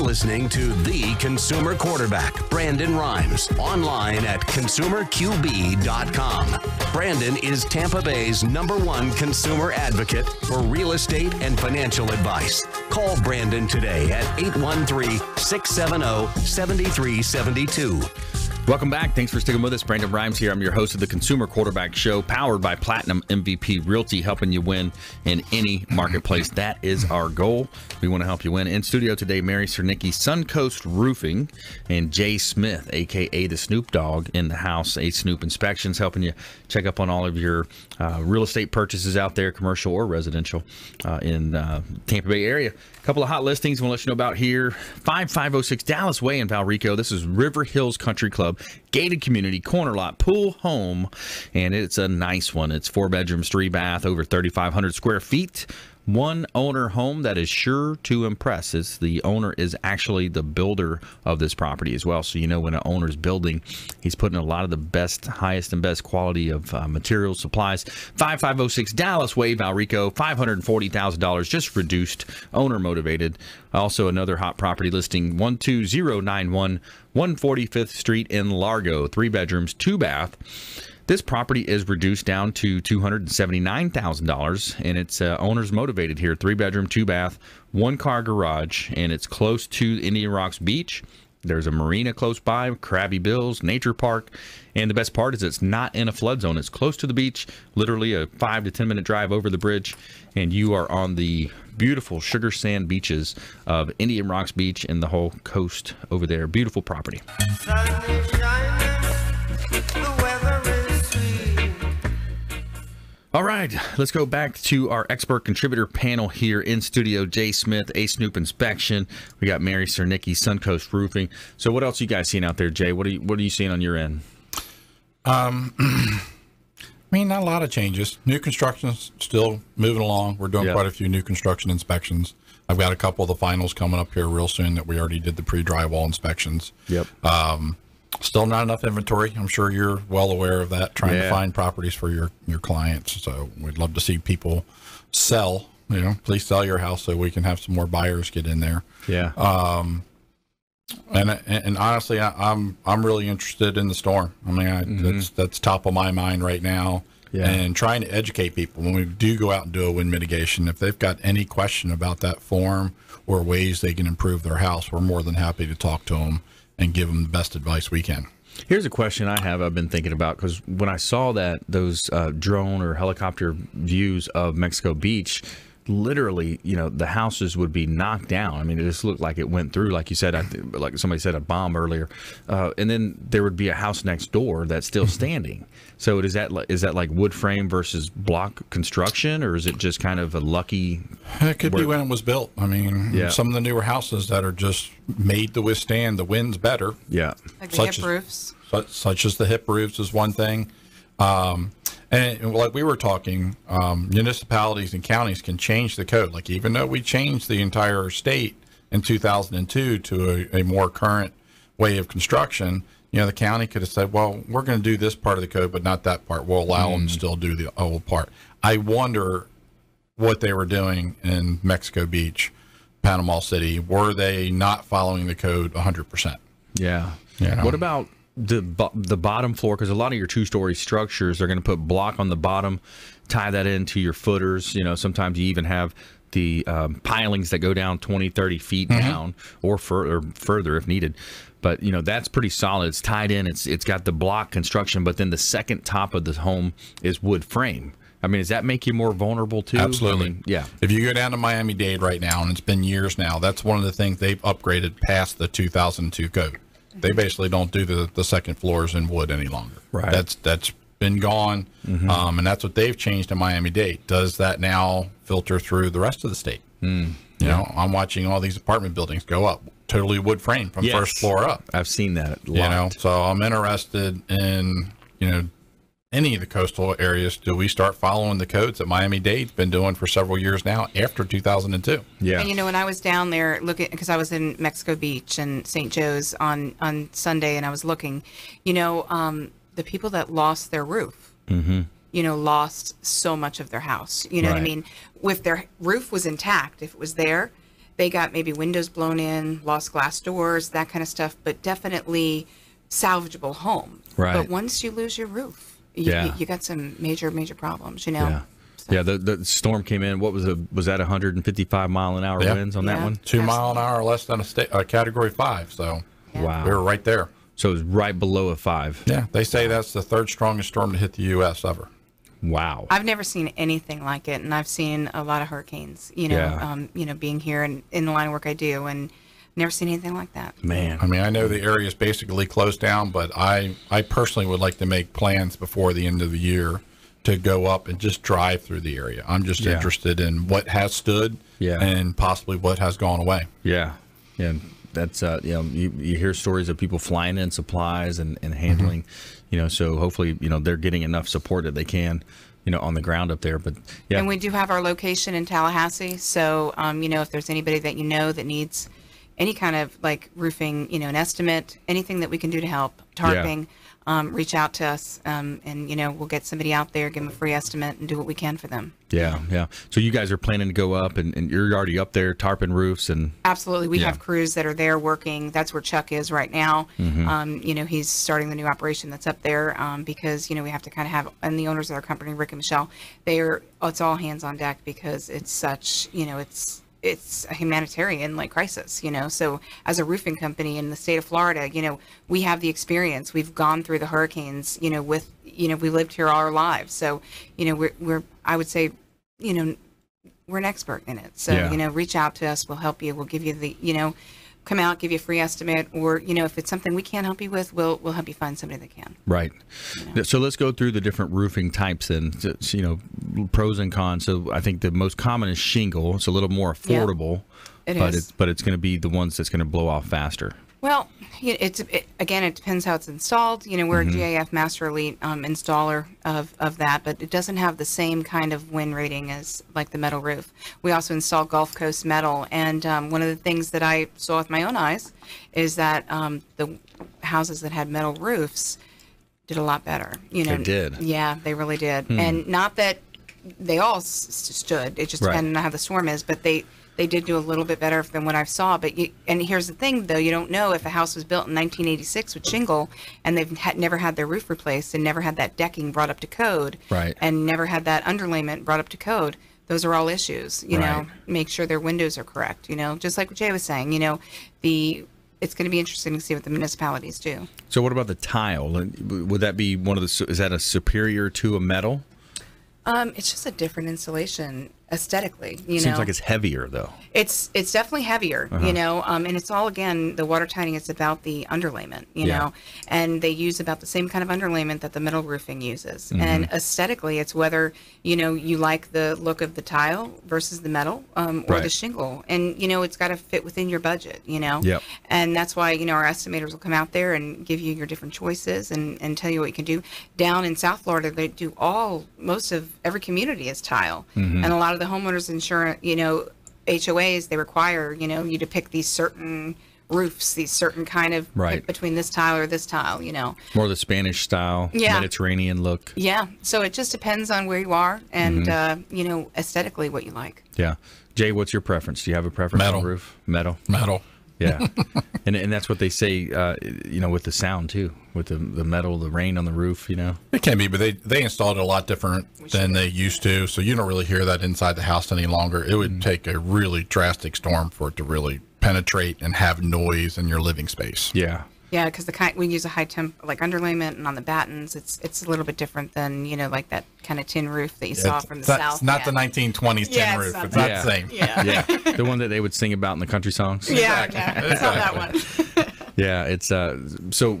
Listening to the Consumer Quarterback, Brandon Rhymes, online at consumerqb.com. Brandon is Tampa Bay's #1 consumer advocate for real estate and financial advice. Call Brandon today at 813-670-7372. Welcome back. Thanks for sticking with us. Brandon Rhymes here. I'm your host of the Consumer Quarterback Show, powered by Platinum MVP Realty, helping you win in any marketplace. That is our goal. We want to help you win. In studio today, Mary Surnicki, Suncoast Roofing, and Jay Smith, a.k.a. the Snoop Dogg, in the house. A Snoop Inspections, helping you check up on all of your real estate purchases out there, commercial or residential, in Tampa Bay area. A couple of hot listings we'll let you know about here. 5506 Dallas Way in Valrico. This is River Hills Country Club, gated community, corner lot, pool home, and it's a nice one. It's 4 bedrooms, 3 bath, over 3,500 square feet. One owner home that is sure to impress. The owner is actually the builder of this property as well. So you know when an owner's building, he's putting a lot of the best, highest and best quality of materials, supplies. 5506 Dallas Way, Valrico, $540,000, just reduced, owner motivated. Also another hot property listing, 12091 145th Street in Largo, 3 bedrooms, 2 bath. This property is reduced down to $279,000, and it's owner's motivated here. 3 bedroom, 2 bath, 1 car garage, and it's close to Indian Rocks Beach. There's a marina close by, Krabby Bill's, Nature Park, and the best part is it's not in a flood zone. It's close to the beach, literally a 5 to 10 minute drive over the bridge, and you are on the beautiful sugar sand beaches of Indian Rocks Beach and the whole coast over there. Beautiful property. All right, let's go back to our expert contributor panel here in studio. Jay Smith, A Snoop Inspection. We got Mary Surnicki, Suncoast Roofing. So what else are you guys seeing out there, Jay? What are you seeing on your end? I mean, not a lot of changes. New construction's still moving along. We're doing quite a few new construction inspections. I've got a couple of the finals coming up here real soon that we already did the pre-drywall inspections. Yep. Still not enough inventory. I'm sure you're well aware of that, trying to find properties for your clients. So we'd love to see people sell, please sell your house so we can have some more buyers get in there. Yeah. And honestly, I'm really interested in the storm. I mean, that's top of my mind right now. Yeah. And trying to educate people when we do go out and do a wind mitigation, if they've got any question about that form or ways they can improve their house, we're more than happy to talk to them and give them the best advice we can. Here's a question I've been thinking about, because when I saw those drone or helicopter views of Mexico Beach, literally, the houses would be knocked down. I mean, it just looked like it went through, like you said, like somebody said, a bomb earlier. And then there would be a house next door that's still standing. So is that like wood frame versus block construction, or is it just kind of a lucky? It could be when it was built. I mean, some of the newer houses that are just made to withstand the winds better. Yeah. Like the hip roofs. Such as the hip roofs is one thing. And like we were talking, municipalities and counties can change the code. Like even though we changed the entire state in 2002 to a more current way of construction, the county could have said, well, we're going to do this part of the code, but not that part. We'll allow them to still do the old part. I wonder what they were doing in Mexico Beach, Panama City. Were they not following the code 100%? Yeah. What about the bottom floor? Because a lot of your 2-story structures, they're going to put block on the bottom, tie that into your footers. Sometimes you even have the pilings that go down 20, 30 feet down or further if needed. But, that's pretty solid. It's tied in. It's got the block construction, but then the second top of the home is wood frame. I mean, does that make you more vulnerable too? Absolutely. I mean, yeah. If you go down to Miami-Dade right now, and it's been years now, that's one of the things they've upgraded past the 2002 code. They basically don't do the second floors in wood any longer. Right. That's been gone, and that's what they've changed in Miami-Dade. Does that now filter through the rest of the state? I'm watching all these apartment buildings go up, totally wood frame from first floor up. I've seen that a lot. So I'm interested in, any of the coastal areas. Do we start following the codes that Miami-Dade's been doing for several years now after 2002? Yeah. And when I was down there looking, because I was in Mexico Beach and St. Joe's on Sunday, and I was looking, the people that lost their roof, lost so much of their house. You know what I mean? If their roof was intact, if it was there, they got maybe windows blown in, lost glass doors, that kind of stuff, but definitely salvageable home. Right. But once you lose your roof, you got some major problems, Yeah. So. Yeah, the storm came in. What was that 155 mile an hour winds on that one? 2 mile an hour less than a Category 5. So wow, we were right there. So it's right below a 5. Yeah, they say that's the 3rd strongest storm to hit the U.S. ever. Wow. I've never seen anything like it, and I've seen a lot of hurricanes, being here and in the line of work I do, and never seen anything like that. Man. I mean, I know the area is basically closed down, but I personally would like to make plans before the end of the year to go up and just drive through the area. I'm just interested in what has stood and possibly what has gone away. Yeah. Yeah. That's, you hear stories of people flying in supplies and handling, so hopefully, they're getting enough support that they can, on the ground up there. But yeah. And we do have our location in Tallahassee. So, if there's anybody that that needs any kind of like roofing, an estimate, anything that we can do to help, tarping, reach out to us, and we'll get somebody out there, give them a free estimate, and do what we can for them. Yeah. So you guys are planning to go up, and you're already up there tarping roofs and. Absolutely, we have crews that are there working. That's where Chuck is right now. He's starting the new operation that's up there because we have to kind of have, and the owners of our company, Rick and Michelle, it's all hands on deck because it's such it's a humanitarian crisis, so as a roofing company in the state of Florida, we have the experience. We've gone through the hurricanes, we lived here all our lives. So, we're I would say, we're an expert in it. So, reach out to us. We'll help you. We'll give you the, come out, give you a free estimate, or, if it's something we can't help you with, we'll help you find somebody that can. Right. So let's go through the different roofing types and, pros and cons. So I think the most common is shingle. It's a little more affordable, but it's going to be the ones that's going to blow off faster. Well, again, it depends how it's installed. We're a GAF Master Elite installer of that, but it doesn't have the same kind of win rating as like the metal roof. We also install Gulf Coast metal, and one of the things that I saw with my own eyes is that the houses that had metal roofs did a lot better. They did. Yeah, they really did. And not that they all stood. It just depended on how the storm is, but they did do a little bit better than what I saw. But and here's the thing, though, you don't know if a house was built in 1986 with shingle and they've never had their roof replaced and never had that decking brought up to code, and never had that underlayment brought up to code. Those are all issues. Make sure their windows are correct. Just like what Jay was saying. It's going to be interesting to see what the municipalities do. So what about the tile? Would that be is that a superior to a metal? It's just a different insulation aesthetically. Seems like it's heavier though. It's definitely heavier, and it's all, again, the watertighting. It's about the underlayment, know, and they use about the same kind of underlayment that the metal roofing uses. And aesthetically, it's whether you like the look of the tile versus the metal or the shingle, and it's got to fit within your budget, And that's why our estimators will come out there and give you your different choices and tell you what you can do. Down in South Florida, they do most of every community is tile, and a lot of the homeowners insurance, HOAs, they require, you to pick these certain roofs, these certain kind of between this tile or this tile, More the Spanish style, Mediterranean look. Yeah. So it just depends on where you are and, aesthetically what you like. Yeah. Jay, what's your preference? Do you have a preference on roof? Metal. Yeah. and that's what they say, with the sound too, with the metal, the rain on the roof, It can be, but they installed it a lot different than they used to. So you don't really hear that inside the house any longer. It would take a really drastic storm for it to really penetrate and have noise in your living space. Yeah. Yeah, because we use a high temp underlayment, and on the battens, it's a little bit different than like that kind of tin roof that you saw from the south. It's not the 1920s tin roof. It's not the same. Yeah, the one that they would sing about in the country songs. Yeah, it's not that one. Yeah, it's so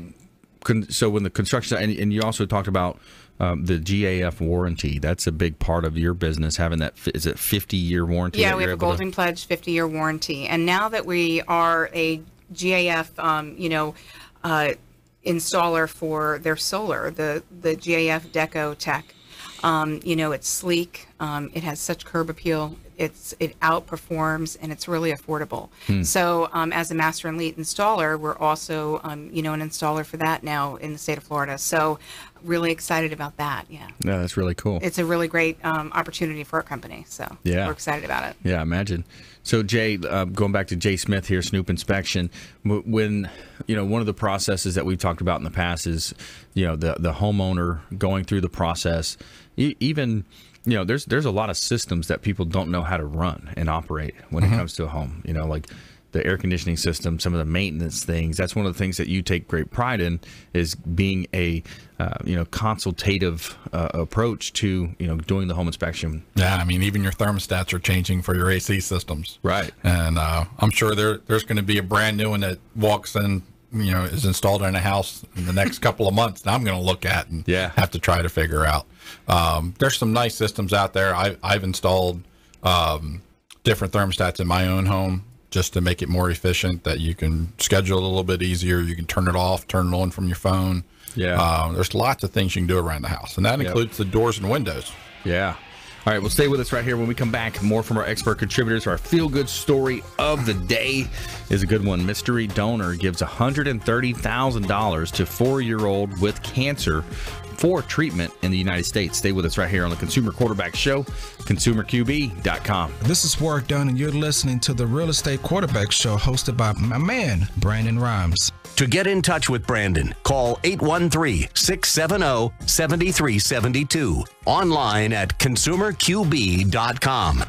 when the construction, and you also talked about the GAF warranty. That's a big part of your business, having that. Is it 50-year warranty? Yeah, we have a Golden Pledge 50-year warranty, and now that we are a GAF, installer for their solar, the GAF Deco Tech. It's sleek. It has such curb appeal. It outperforms, and it's really affordable. So as a Master Elite installer, we're also, an installer for that now in the state of Florida. So really excited about that. Yeah, that's really cool. It's a really great opportunity for our company. So we're excited about it. Yeah, imagine. So Jay, going back to Jay Smith here, Snoop Inspection, when, one of the processes that we've talked about in the past is, the homeowner going through the process, even, there's a lot of systems that people don't know how to run and operate when it comes to a home, the air conditioning system, some of the maintenance things. That's one of the things that you take great pride in, is being a consultative approach to doing the home inspection. Yeah, I mean, even your thermostats are changing for your AC systems, right? And I'm sure there's going to be a brand new one that walks in, is installed in a house in the next couple of months that I'm going to look at and have to try to figure out. There's some nice systems out there. I've installed different thermostats in my own home just to make it more efficient, that you can schedule a little bit easier. You can turn it off, turn it on from your phone. Yeah. There's lots of things you can do around the house, and that includes the doors and windows. Yeah. All right, well, stay with us right here. When we come back, more from our expert contributors. Our feel-good story of the day is a good one. Mystery donor gives $130,000 to 4-year-old with cancer for treatment in the United States. Stay with us right here on the Consumer Quarterback Show, ConsumerQB.com. This is Warwick Dunn, and you're listening to the Real Estate Quarterback Show, hosted by my man, Brandon Rhymes. To get in touch with Brandon, call 813-670-7372. Online at ConsumerQB.com.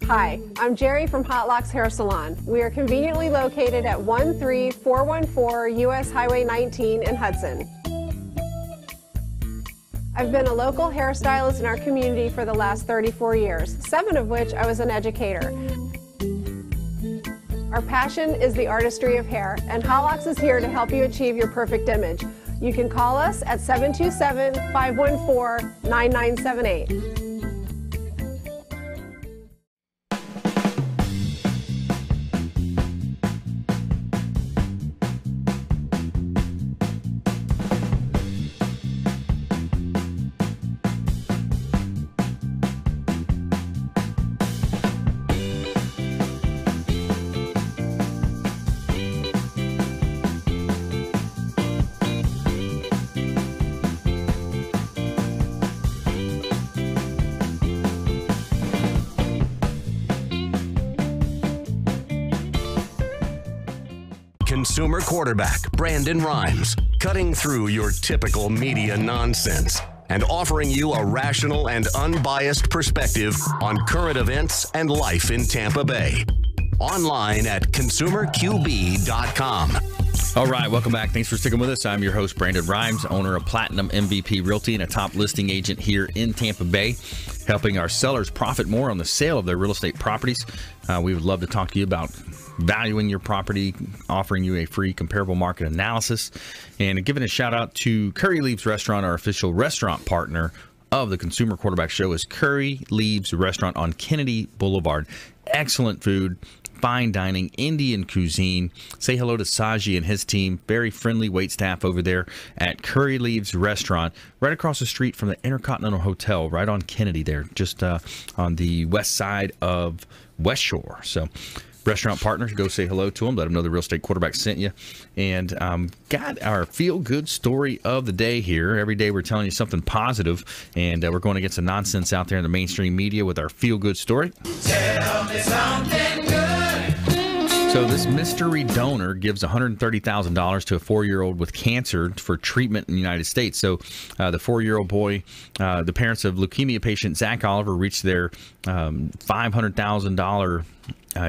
Hi, I'm Jerry from Hot Locks Hair Salon. We are conveniently located at 13414 US Highway 19 in Hudson. I've been a local hairstylist in our community for the last 34 years, 7 of which I was an educator. Our passion is the artistry of hair, and Hot Locks is here to help you achieve your perfect image. You can call us at 727-514-9978. Consumer quarterback Brandon Rhymes, cutting through your typical media nonsense and offering you a rational and unbiased perspective on current events and life in Tampa Bay. Online at ConsumerQB.com. All right, welcome back. Thanks for sticking with us. I'm your host, Brandon Rhymes, owner of Platinum MVP Realty and a top listing agent here in Tampa Bay, helping our sellers profit more on the sale of their real estate properties. We would love to talk to you about valuing your property, offering you a free comparable market analysis, and giving a shout out to Curry Leaves Restaurant, our official restaurant partner of the Consumer Quarterback Show is Curry Leaves Restaurant on Kennedy Boulevard. Excellent food, fine dining, Indian cuisine. Say hello to Saji and his team. Very friendly wait staff over there at Curry Leaves Restaurant, right across the street from the Intercontinental Hotel, right on Kennedy there, just on the west side of West Shore. So restaurant partners, go say hello to them, let them know the Real Estate Quarterback sent you. And got our feel-good story of the day here. Every day we're telling you something positive, and we're going to get some nonsense out there in the mainstream media with our feel-good story. Tell me something good. So this mystery donor gives $130,000 to a 4-year-old with cancer for treatment in the United States. So the 4-year-old boy, the parents of leukemia patient Zach Oliver reached their $500,000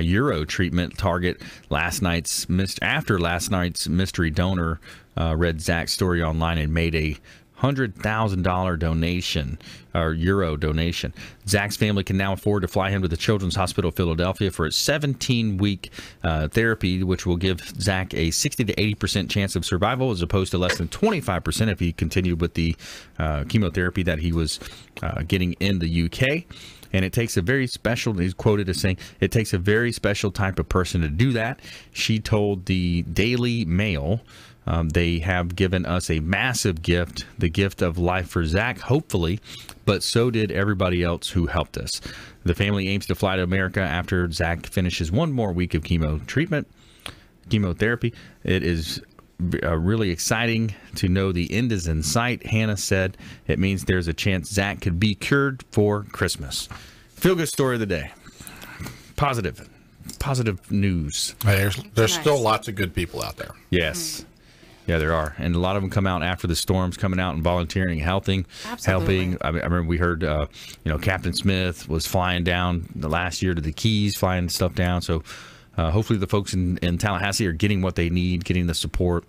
euro treatment target after last night's mystery donor read Zach's story online and made a $100,000 donation, or euro donation. Zach's family can now afford to fly him to the Children's Hospital of Philadelphia for a 17-week therapy, which will give Zach a 60 to 80% chance of survival, as opposed to less than 25% if he continued with the chemotherapy that he was getting in the UK. And it takes a very special, he's quoted as saying, it takes a very special type of person to do that. She told the Daily Mail, they have given us a massive gift, the gift of life for Zach, hopefully, but so did everybody else who helped us. The family aims to fly to America after Zach finishes one more week of chemotherapy. It is really exciting to know the end is in sight. Hannah said it means there's a chance Zach could be cured for Christmas. Feel good story of the day. Positive news. There's still lots of good people out there. Yes. Yeah, there are. And a lot of them come out after the storms, coming out and volunteering, helping. I remember we heard, Captain Smith was flying down the last year to the Keys, flying stuff down. So hopefully the folks in Tallahassee are getting what they need, getting the support.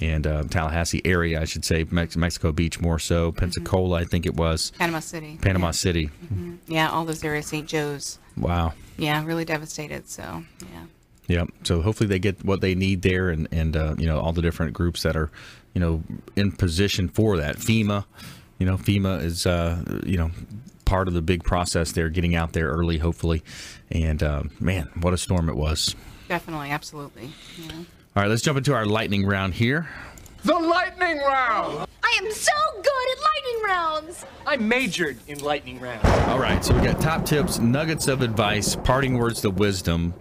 And Tallahassee area, I should say, Mexico Beach more so, Pensacola, I think it was. Panama City. City. Mm-hmm. Yeah, all those areas, St. Joe's. Wow. Yeah, really devastated. So, yeah. Yeah. So hopefully they get what they need there, and all the different groups that are, in position for that. FEMA is, part of the big process there, getting out there early, hopefully. And man, what a storm it was. Definitely. Absolutely. Yeah. All right, let's jump into our lightning round here. The lightning round! I am so good at lightning rounds! I majored in lightning rounds. All right, so we got top tips, nuggets of advice, parting words to wisdom.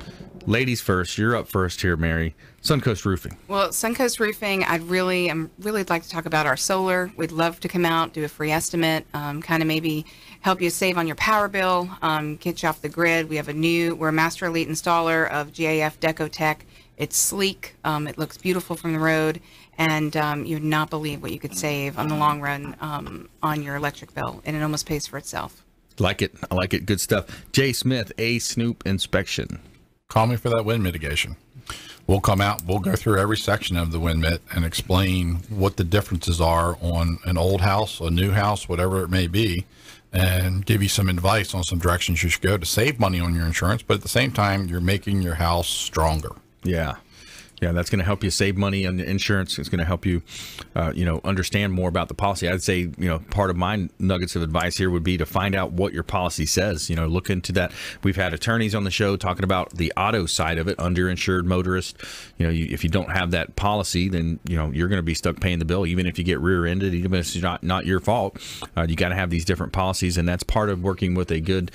Ladies first. You're up first here, Mary. Suncoast Roofing. Well, Suncoast Roofing, I'm really like to talk about our solar. We'd love to come out, do a free estimate, kind of maybe help you save on your power bill, get you off the grid. We're a Master Elite installer of GAF DecoTech. It's sleek. It looks beautiful from the road, and you'd not believe what you could save on the long run on your electric bill, and it almost pays for itself. Like it. I like it. Good stuff. Jay Smith, A Snoop Inspection. Call me for that wind mitigation. We'll come out, we'll go through every section of the wind mitt and explain what the differences are on an old house, a new house, whatever it may be, and give you some advice on some directions you should go to save money on your insurance, but at the same time, you're making your house stronger. Yeah. Yeah, that's going to help you save money on the insurance. It's going to help you, understand more about the policy. I'd say, part of my nuggets of advice here would be to find out what your policy says. Look into that. We've had attorneys on the show talking about the auto side of it, underinsured motorist. If you don't have that policy, then, you're going to be stuck paying the bill, even if you get rear-ended, even if it's not your fault. You got to have these different policies, and that's part of working with a good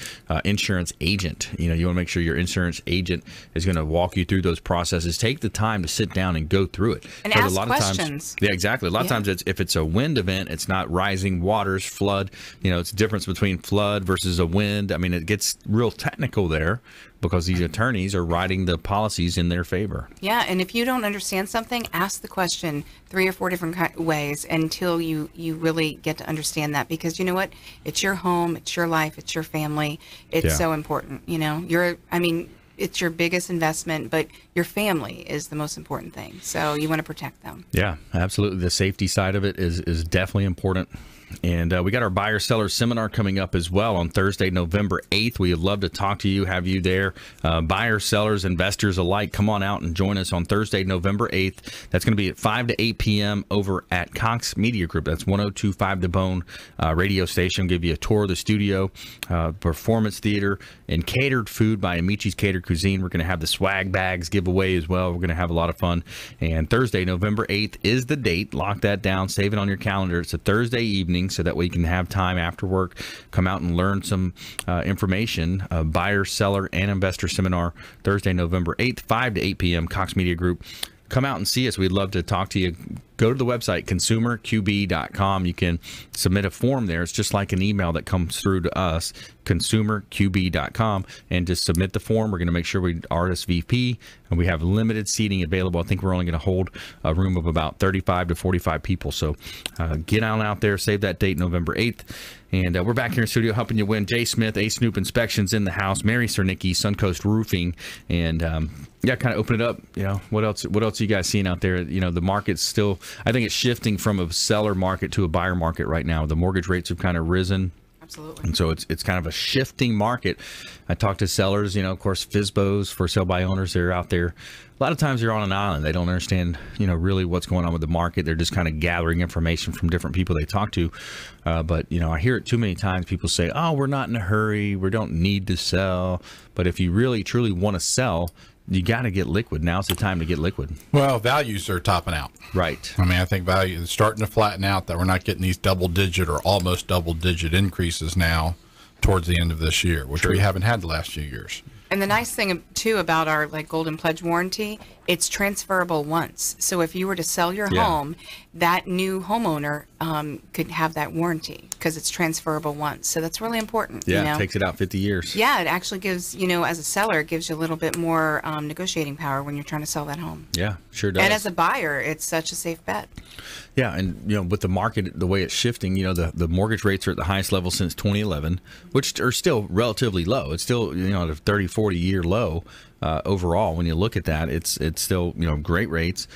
insurance agent. You want to make sure your insurance agent is going to walk you through those processes. Take the time to sit down and go through it. And ask questions. Yeah, exactly. A lot of times if it's a wind event, it's not rising waters, flood. It's a difference between flood versus a wind. I mean, it gets real technical there because these attorneys are writing the policies in their favor. Yeah, and if you don't understand something, ask the question 3 or 4 different ways until you really get to understand that, because you know what? It's your home, it's your life, it's your family. It's so important. It's your biggest investment, but your family is the most important thing. So you want to protect them. Yeah, absolutely. The safety side of it is definitely important. And we got our buyer-seller seminar coming up as well on Thursday, November 8th. We'd love to talk to you, have you there. Buyers, sellers, investors alike, come on out and join us on Thursday, November 8th. That's going to be at 5 to 8 p.m. over at Cox Media Group. That's 102.5 The Bone radio station. Give you a tour of the studio, performance theater, and catered food by Amici's Catered Cuisine. We're going to have the swag bags giveaway as well. We're going to have a lot of fun. And Thursday, November 8th is the date. Lock that down. Save it on your calendar. It's a Thursday evening, so that way you can have time after work, come out and learn some information. Buyer, seller, and investor seminar, Thursday, November 8th, 5 to 8 p.m., Cox Media Group. Come out and see us. We'd love to talk to you. Go to the website, consumerqb.com. You can submit a form there. It's just like an email that comes through to us, consumerqb.com, and just submit the form. We're going to make sure we RSVP, and we have limited seating available. I think we're only going to hold a room of about 35 to 45 people. So get on out there. Save that date, November 8th. And we're back here in studio helping you win. Jay Smith, A Snoop Inspections in the house. Mary Surnicki, Suncoast Roofing. And kind of open it up. What else are you guys seeing out there? The market's still I think it's shifting from a seller market to a buyer market right now. The mortgage rates have kind of risen. Absolutely. And so it's kind of a shifting market. I talk to sellers, of course, FSBOs, for sale by owners, they're out there. A lot of times they're on an island. They don't understand, really what's going on with the market. They're just kind of gathering information from different people they talk to. But I hear it too many times. People say, oh, we're not in a hurry. We don't need to sell. But if you really, truly want to sell, you got to get liquid. Now's the time to get liquid. Well, values are topping out. Right. I mean, I think value is starting to flatten out, that we're not getting these double-digit or almost double-digit increases now towards the end of this year, which we haven't had the last few years. And the nice thing, too, about our Golden Pledge warranty, it's transferable once. So if you were to sell your home, that new homeowner could have that warranty because it's transferable once. So that's really important. Yeah, it takes it out 50 years. Yeah, it actually gives, as a seller, it gives you a little bit more negotiating power when you're trying to sell that home. Yeah, sure does. And as a buyer, it's such a safe bet. Yeah, and with the market, the way it's shifting, the mortgage rates are at the highest level since 2011, which are still relatively low. It's still, at a 30, 40-year low overall. When you look at that, it's still, great rates.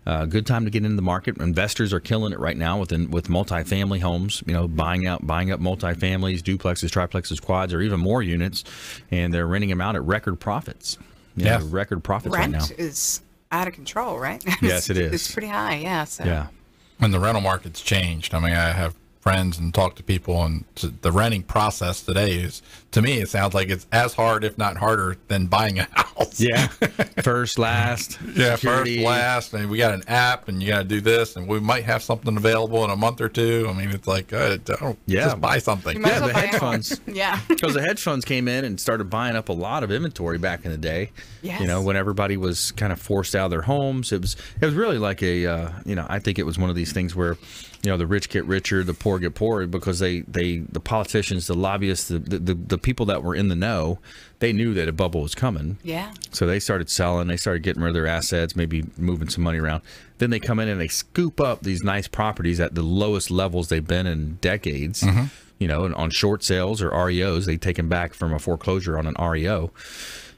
Good time to get into the market. Investors are killing it right now with multifamily homes, buying up multifamilies, duplexes, triplexes, quads, or even more units, and they're renting them out at record profits. Record profits right now. Rent is out of control, right? Yes, it is. It's pretty high, yeah. So. Yeah. And the rental market's changed. I mean, I have friends and talk to people, and the renting process today is, to me, it sounds like it's as hard, if not harder, than buying a house. Yeah. First, last. Yeah, security. first, last. And we got an app, and you got to do this, and we might have something available in a month or two. I mean, it's like, just buy something. Yeah, the hedge funds. Yeah. Because the hedge funds came in and started buying up a lot of inventory back in the day. Yes. When everybody was kind of forced out of their homes. It was really like I think it was one of these things where, the rich get richer, the poor get poorer, because the politicians, the lobbyists, the people that were in the know, they knew that a bubble was coming. Yeah. So they started selling, they started getting rid of their assets, maybe moving some money around. Then they come in and they scoop up these nice properties at the lowest levels they've been in decades. Mm-hmm. And on short sales or REOs, they take them back from a foreclosure on an REO.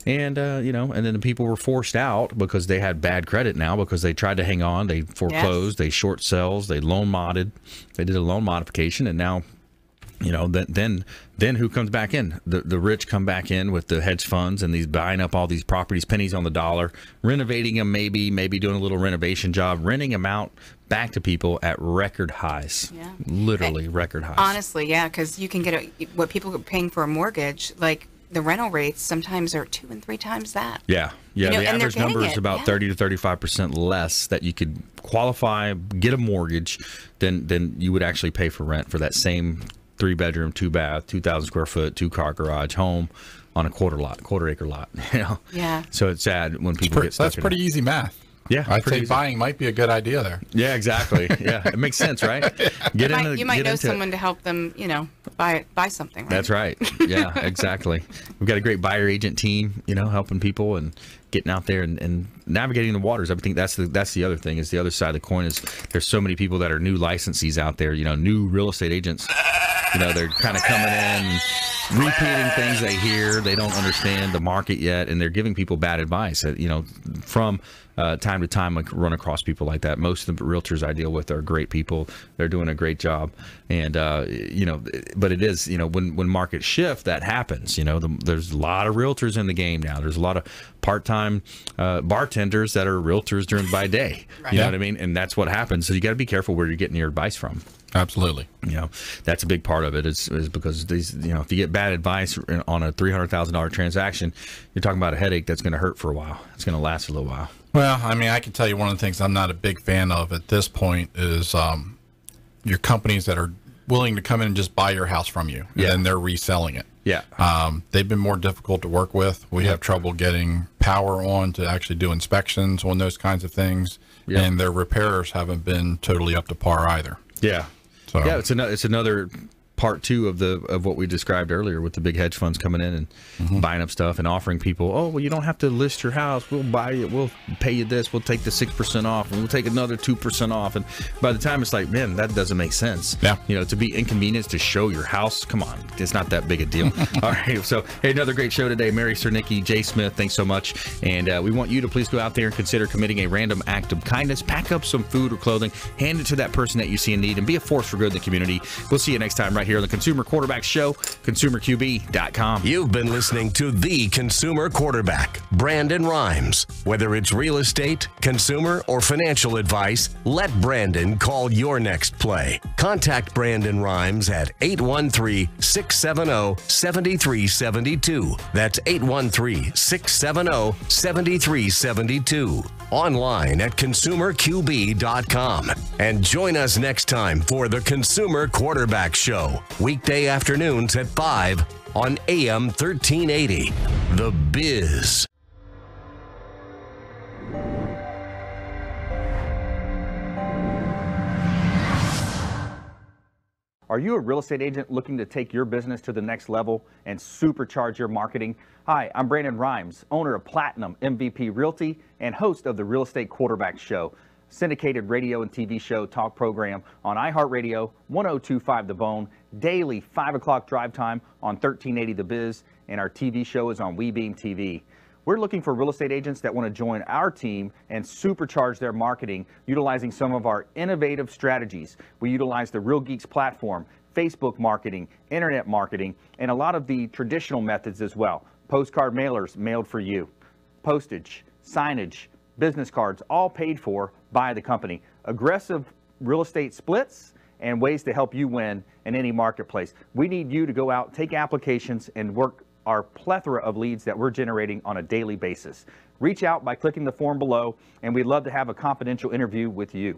And, and then the people were forced out because they had bad credit now because they tried to hang on. They foreclosed, they short sells, they loan modded, they did a loan modification. And now, then who comes back in? The rich come back in with the hedge funds and these buying up all these properties, pennies on the dollar, renovating them, maybe doing a little renovation job, renting them out back to people at record highs. Yeah. Literally record highs. Honestly, yeah, because you can get what people are paying for a mortgage, like the rental rates sometimes are 2 and 3 times that. Yeah. The average number is about 30 to 35% less that you could qualify, get a mortgage than you would actually pay for rent for that same 3-bedroom, 2-bath, 2,000 square foot, 2-car garage home on a quarter acre lot. Yeah. So it's sad when people get stuck. That's pretty easy math. Yeah, I'd say buying might be a good idea there. Yeah, exactly. Yeah, it makes sense, right? You might know someone to help them, buy something. Right? That's right. Yeah, exactly. We've got a great buyer agent team, helping people and getting out there and navigating the waters. I think that's the other thing. Is the other side of the coin is there's so many people that are new licensees out there. New real estate agents. They're kind of coming in, repeating things they hear. They don't understand the market yet, and they're giving people bad advice. From time to time, I run across people like that. Most of the realtors I deal with are great people. They're doing a great job, and but it is when markets shift, that happens. There's a lot of realtors in the game now. There's a lot of part-time bartenders that are realtors by day. Right. You know what I mean? And that's what happens. So you got to be careful where you're getting your advice from. Absolutely. That's a big part of it is because these, if you get bad advice on a $300,000 transaction, you're talking about a headache that's going to hurt for a while. It's going to last a little while. Well, I mean, I can tell you one of the things I'm not a big fan of at this point is your companies that are willing to come in and just buy your house from you, and then they're reselling it. Yeah. They've been more difficult to work with. We have trouble getting power on to actually do inspections on those kinds of things, and their repairs haven't been totally up to par either. Yeah. So. Yeah, it's another part two of what we described earlier with the big hedge funds coming in and buying up stuff and offering people, oh, well, you don't have to list your house. We'll buy it. We'll pay you this. We'll take the 6% off, and we'll take another 2% off. And by the time it's like, man, that doesn't make sense. Yeah. You know, to be inconvenienced to show your house, come on, it's not that big a deal. All right. So, hey, another great show today. Mary Surnicki, Jay Smith, thanks so much. And we want you to please go out there and consider committing a random act of kindness. Pack up some food or clothing, hand it to that person that you see in need, and be a force for good in the community. We'll see you next time right here on the Consumer Quarterback Show, ConsumerQB.com. You've been listening to the Consumer Quarterback, Brandon Rhymes. Whether it's real estate, consumer, or financial advice, let Brandon call your next play. Contact Brandon Rhymes at 813-670-7372. That's 813-670-7372. Online at ConsumerQB.com. And join us next time for the Consumer Quarterback Show, weekday afternoons at 5 on AM 1380. The Biz. Are you a real estate agent looking to take your business to the next level and supercharge your marketing? Hi, I'm Brandon Rhymes, owner of Platinum MVP Realty and host of the Real Estate Quarterback Show, syndicated radio and TV show talk program on iHeartRadio, 102.5 The Bone, daily 5 o'clock drive time on 1380 The Biz, and our TV show is on WeBeam TV. We're looking for real estate agents that want to join our team and supercharge their marketing utilizing some of our innovative strategies. We utilize the Real Geeks platform, Facebook marketing, internet marketing, and a lot of the traditional methods as well. Postcard mailers mailed for you, postage, signage, business cards, all paid for by the company. Aggressive real estate splits and ways to help you win in any marketplace. We need you to go out, take applications, and work our plethora of leads that we're generating on a daily basis. Reach out by clicking the form below, and we'd love to have a confidential interview with you.